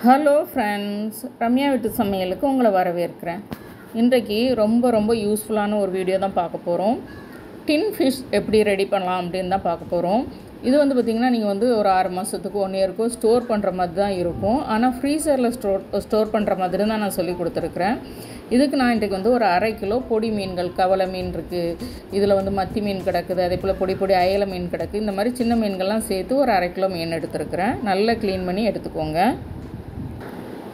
Hello friends, Ramya வீட்டு சமையலுக்கு உங்களை வரவேற்கிறேன். இன்றைக்கு ரொம்ப யூஸ்ஃபுல்லான ஒரு வீடியோ தான் பார்க்க போகிறோம். டின் ஃபிஷ் எப்படி ரெடி பண்ணலாம் அப்படின்னு தான் பார்க்க போகிறோம். இது பார்த்திங்கன்னா நீங்கள் ஒரு 6 மாதத்துக்கு 1 இயருக்கோ ஸ்டோர் பண்ணுற மாதிரி தான் இருக்கும். ஆனால் ஃப்ரீசரில் ஸ்டோர் பண்ணுற மாதிரி தான் நான் சொல்லி கொடுத்துருக்குறேன். இதுக்கு நான் இன்றைக்கு ஒரு 1/2 கிலோ பொடி மீன்கள், கவலை மீன் இருக்குது, இதில் மத்தி மீன் கிடக்குது, அதே போல் பொடி அயலை மீன் கிடக்குது. இந்த மாதிரி சின்ன மீன்கள்லாம் சேர்த்து ஒரு 1/2 கிலோ மீன் எடுத்துருக்குறேன். நல்லா க்ளீன் பண்ணி எடுத்துக்கோங்க.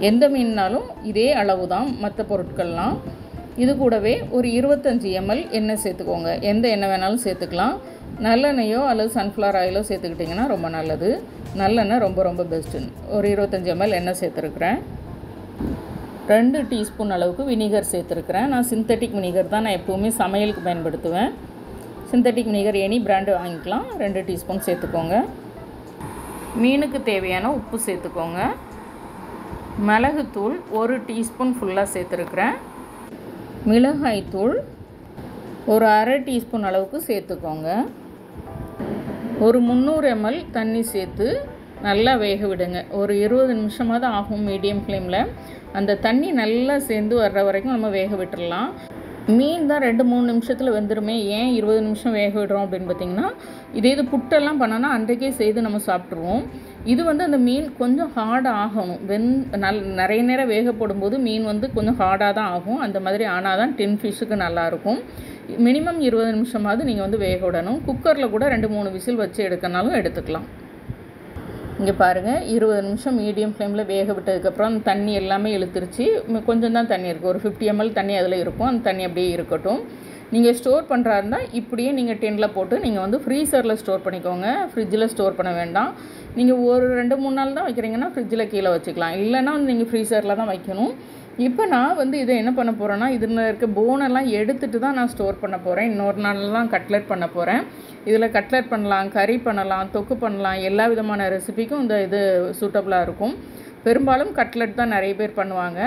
எந்த மீன்னாலும் இதே அளவு தான் மற்ற பொருட்கள்லாம். இது கூடவே ஒரு 25 ml எண்ணெய் சேர்த்துக்கோங்க. எந்த எண்ணெய் வேணாலும் சேர்த்துக்கலாம். நல்லெண்ணெயோ அல்லது சன்ஃப்ளவர் ஆயிலோ சேர்த்துக்கிட்டிங்கன்னா ரொம்ப நல்லது. நல்லெண்ணெய் ரொம்ப பெஸ்ட்டு. ஒரு 25 ml எண்ணெய் சேர்த்துருக்குறேன். 2 டீஸ்பூன் அளவுக்கு வினிகர் சேர்த்துருக்குறேன். நான் சிந்தட்டிக் வினிகர் தான் நான் எப்போவுமே சமையலுக்கு பயன்படுத்துவேன். சிந்தட்டிக் வினிகர் எனி பிராண்டு வாங்கிக்கலாம். 2 டீஸ்பூன் சேர்த்துக்கோங்க. மீனுக்கு தேவையான உப்பு சேர்த்துக்கோங்க. மிளகுத்தூள் 1 டீஸ்பூன் ஃபுல்லாக சேர்த்துருக்குறேன். மிளகாய்த்தூள் ஒரு 1/2 டீஸ்பூன் அளவுக்கு சேர்த்துக்கோங்க. ஒரு 300 ml தண்ணி சேர்த்து நல்லா வேக விடுங்க. ஒரு 20 நிமிஷமாவது ஆகும் மீடியம் ஃப்ளேமில். அந்த தண்ணி நல்லா சேர்ந்து வர்ற வரைக்கும் நம்ம வேக விட்டுடலாம். மீன் தான் 2-3 நிமிஷத்தில் வெந்துடுமே. ஏன் 20 நிமிஷம் வேக விடுறோம் அப்படின்னு பார்த்திங்கன்னா, இது புட்டெல்லாம் பண்ணோன்னா அன்றைக்கே செய்து நம்ம சாப்பிட்ருவோம். இது அந்த மீன் கொஞ்சம் ஹார்டாக ஆகணும். நிறைய நேரம் வேக போடும்போது மீன் கொஞ்சம் ஹார்டாக தான் ஆகும். அந்த மாதிரி ஆனால் தான் டின் ஃபிஷ்ஷுக்கு நல்லாயிருக்கும். மினிமம் 20 நிமிஷமாவது நீங்கள் வேக விடணும். குக்கரில் கூட 2-3 விசில் வச்சு எடுக்கனாலும் எடுத்துக்கலாம். இங்கே பாருங்கள், 20 நிமிஷம் மீடியம் ஃப்ளேமில் வேக விட்டதுக்கப்புறம் அந்த தண்ணி எல்லாமே இழுத்துருச்சு. கொஞ்சம் தான் தண்ணி இருக்குது. ஒரு 50 ml தண்ணி அதில் இருக்கும். அந்த தண்ணி அப்படியே இருக்கட்டும். நீங்கள் ஸ்டோர் பண்ணுறா இருந்தால் இப்படியே நீங்கள் டின்னில் போட்டு நீங்கள் ஃப்ரீசரில் ஸ்டோர் பண்ணிக்கோங்க. ஃப்ரிட்ஜில் ஸ்டோர் பண்ண வேண்டாம். நீங்கள் ஒரு 2-3 நாள் தான் வைக்கிறீங்கன்னா ஃப்ரிட்ஜில் கீழே வச்சுக்கலாம். இல்லைன்னா நீங்கள் ஃப்ரீசரில் தான் வைக்கணும். இப்போ நான் இதை என்ன பண்ண போகிறேன்னா, இதில் இருக்க போனெல்லாம் எடுத்துகிட்டு தான் நான் ஸ்டோர் பண்ண போகிறேன். இன்னொரு நாள்லாம் கட்லெட் பண்ண போகிறேன். இதில் கட்லெட் பண்ணலாம், கறி பண்ணலாம், தொக்கு பண்ணலாம். எல்லா விதமான ரெசிபிக்கும் இது சூட்டபுளாக இருக்கும். பெரும்பாலும் கட்லெட் தான் நிறைய பேர் பண்ணுவாங்க.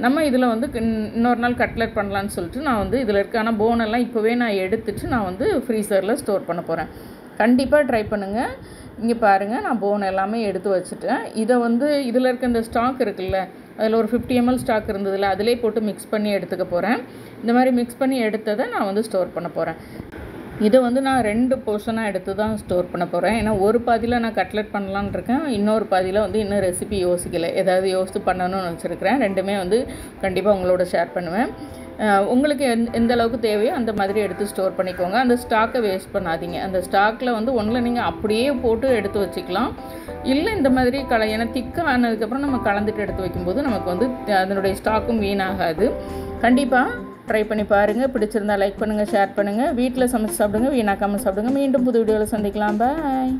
நம்ம இதில் இன்னொரு நாள் கட்லெட் பண்ணலான்னு சொல்லிட்டு நான் இதில் இருக்கான போனெல்லாம் இப்போவே நான் எடுத்துட்டு நான் ஃப்ரீசரில் ஸ்டோர் பண்ண போகிறேன். கண்டிப்பாக ட்ரை பண்ணுங்கள். இங்கே பாருங்கள், நான் போன் எல்லாமே எடுத்து வச்சுட்டேன். இதை இதில் இருக்க இந்த ஸ்டாக் இருக்குல்ல, அதில் ஒரு 50 ml ஸ்டாக் இருந்ததில்ல, அதிலே போட்டு மிக்ஸ் பண்ணி எடுத்துக்க போகிறேன். இந்த மாதிரி மிக்ஸ் பண்ணி எடுத்ததை நான் ஸ்டோர் பண்ண போகிறேன். இதை நான் 2 போர்ஷனாக எடுத்து தான் ஸ்டோர் பண்ண போகிறேன். ஏன்னா ஒரு பாதியில் நான் கட்லெட் பண்ணலான்னு இருக்கேன். இன்னொரு பாதியில் இன்னும் ரெசிபி யோசிக்கலை. ஏதாவது யோசித்து பண்ணணும்னு வச்சுருக்கிறேன். ரெண்டுமே கண்டிப்பாக உங்களோட ஷேர் பண்ணுவேன். உங்களுக்கு எந்த அளவுக்கு தேவையோ அந்த மாதிரி எடுத்து ஸ்டோர் பண்ணிக்கோங்க. அந்த ஸ்டாக்கை வேஸ்ட் பண்ணாதீங்க. அந்த ஸ்டாக்கில் ஒன்றில் நீங்கள் அப்படியே போட்டு எடுத்து வச்சுக்கலாம். இல்லை இந்த மாதிரி ஏன்னா திக்காக ஆனதுக்கப்புறம் நம்ம கலந்துட்டு எடுத்து வைக்கும்போது நமக்கு அதனுடைய ஸ்டாக்கும் வீணாகாது. கண்டிப்பாக ட்ரை பண்ணி பாருங்கள். பிடிச்சிருந்தா லைக் பண்ணுங்கள், ஷேர் பண்ணுங்கள். வீட்டில் சமைச்சு சாப்பிடுங்க, வீணாக்காமல் சாப்பிடுங்க. மீண்டும் புது வீடியோவில் சந்திக்கலாம். பாய்.